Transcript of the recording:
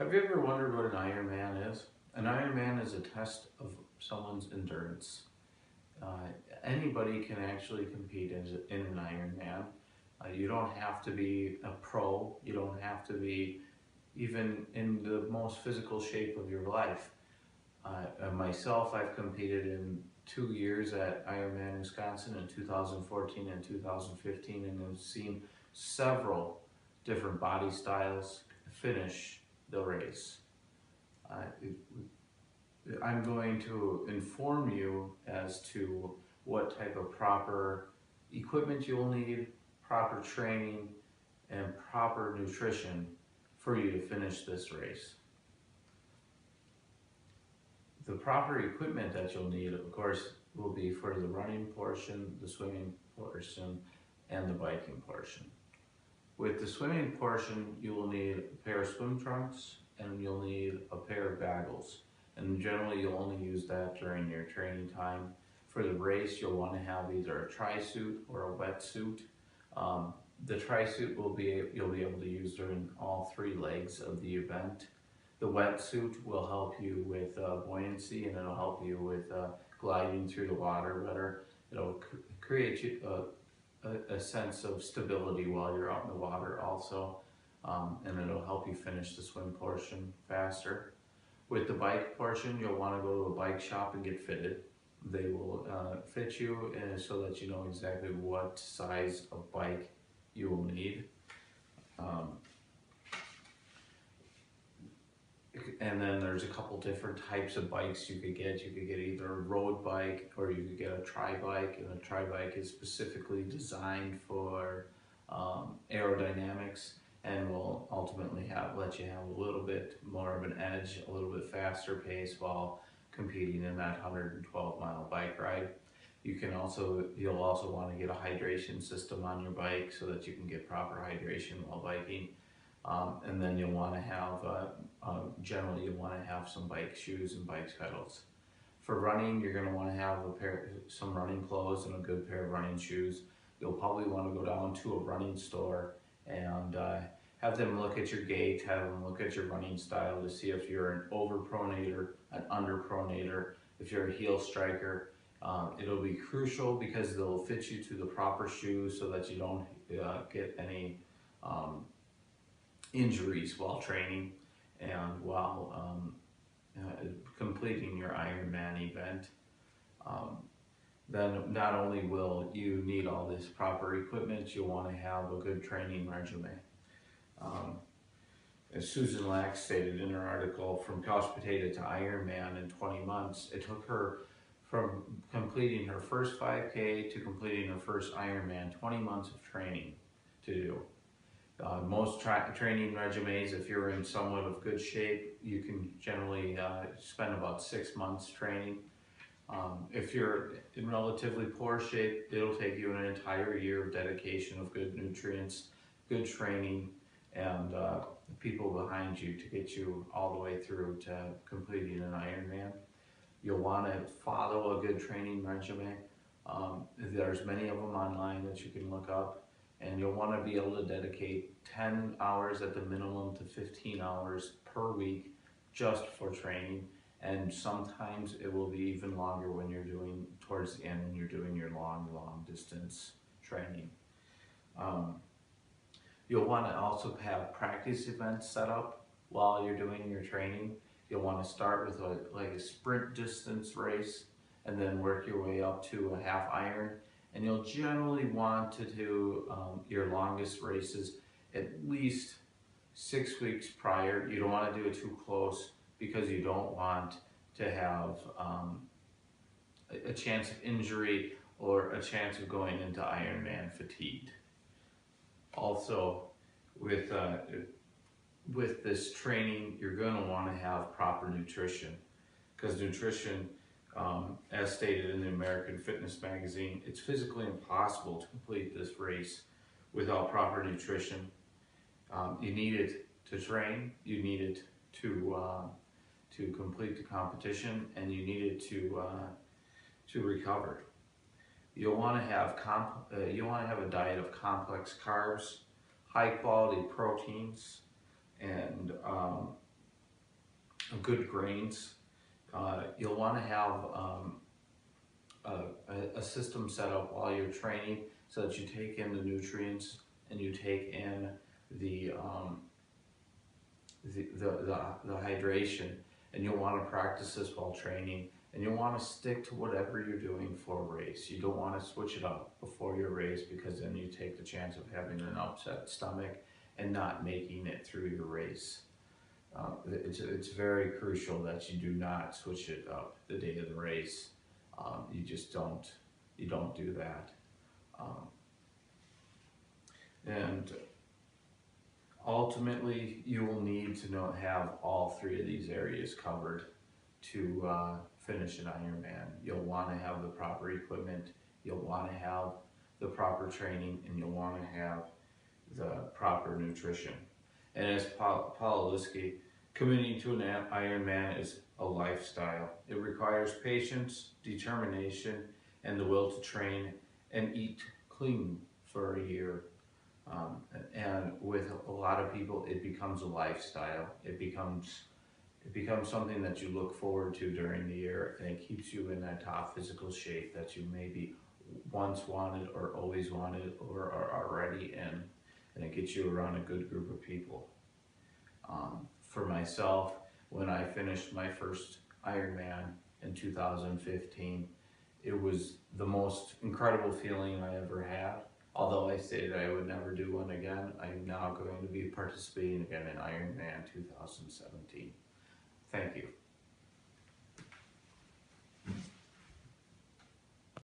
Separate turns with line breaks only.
Have you ever wondered what an Ironman is? An Ironman is a test of someone's endurance. Uh, Anybody can actually compete in an Ironman. You don't have to be a pro. You don't have to be even in the most physical shape of your life. Myself, I've competed in 2 years at Ironman Wisconsin in 2014 and 2015, and have seen several different body styles finish the race. Uh, I'm going to inform you as to what type of proper equipment you'll need, proper training, and proper nutrition for you to finish this race. The proper equipment that you'll need, of course, will be for the running portion, the swimming portion, and the biking portion. With the swimming portion, you will need a pair of swim trunks and you'll need a pair of goggles. And generally, you'll only use that during your training time. For the race, you'll want to have either a tri-suit or a wetsuit. The tri-suit you'll be able to use during all 3 legs of the event. The wetsuit will help you with buoyancy, and it'll help you with gliding through the water better. It'll create you a sense of stability while you're out in the water also, and it'll help you finish the swim portion faster. With the bike portion, you'll want to go to a bike shop and get fitted. They will fit you so that you know exactly what size of bike you will need. And then there's a couple different types of bikes you could get. You could get either a road bike or you could get a tri-bike, and a tri-bike is specifically designed for aerodynamics and will ultimately let you have a little bit more of an edge, a little bit faster pace while competing in that 112-mile bike ride. You'll also want to get a hydration system on your bike so that you can get proper hydration while biking. And then you'll want to have, generally you'll want to have some bike shoes and bike pedals. For running, you're going to want to have some running clothes and a good pair of running shoes. You'll probably want to go down to a running store and have them look at your gait, have them look at your running style to see if you're an overpronator, an underpronator, if you're a heel striker. It'll be crucial because they'll fit you to the proper shoes so that you don't get any injuries while training and while completing your Ironman event. Then not only will you need all this proper equipment, you'll want to have a good training regimen. As Susan Lack stated in her article, From Couch Potato to Ironman in 20 months, it took her from completing her first 5K to completing her first Ironman, 20 months of training to do. Most training regimens, if you're in somewhat of good shape, you can generally spend about 6 months training. If you're in relatively poor shape, it'll take you an entire year of dedication of good nutrients, good training, and people behind you to get you all the way through to completing an Ironman. You'll want to follow a good training regimen. There's many of them online that you can look up, and you'll want to be able to dedicate 10 hours at the minimum to 15 hours per week just for training. And sometimes it will be even longer when you're doing towards the end when you're doing your long distance training. You'll want to also have practice events set up while you're doing your training. You'll want to start with like a sprint distance race and then work your way up to a half iron. And you'll generally want to do your longest races at least 6 weeks prior. You don't want to do it too close because you don't want to have a chance of injury or a chance of going into Ironman fatigued. Also, with this training, you're going to want to have proper nutrition, because nutrition, as stated in the American Fitness Magazine, it's physically impossible to complete this race without proper nutrition. You need it to train, you need it to complete the competition, and you need it to recover. You'll want to have a diet of complex carbs, high quality proteins, and good grains. You'll want to have a system set up while you're training so that you take in the nutrients and you take in the hydration, and you'll want to practice this while training, and you'll want to stick to whatever you're doing for a race. You don't want to switch it up before your race, because then you take the chance of having an upset stomach and not making it through your race. It's very crucial that you do not switch it up the day of the race. You just don't do that. And ultimately, you will need to have all three of these areas covered to finish an Ironman. You'll want to have the proper equipment, you'll want to have the proper training, and you'll want to have the proper nutrition. And as Paul Liske, committing to an Ironman is a lifestyle. It requires patience, determination, and the will to train and eat clean for a year. And with a lot of people, it becomes a lifestyle. It becomes something that you look forward to during the year, and it keeps you in that top physical shape that you maybe once wanted or always wanted or are already in, and it gets you around a good group of people. For myself, when I finished my first Ironman in 2015, it was the most incredible feeling I ever had. Although I stated I would never do one again, I'm now going to be participating again in Ironman 2017. Thank you.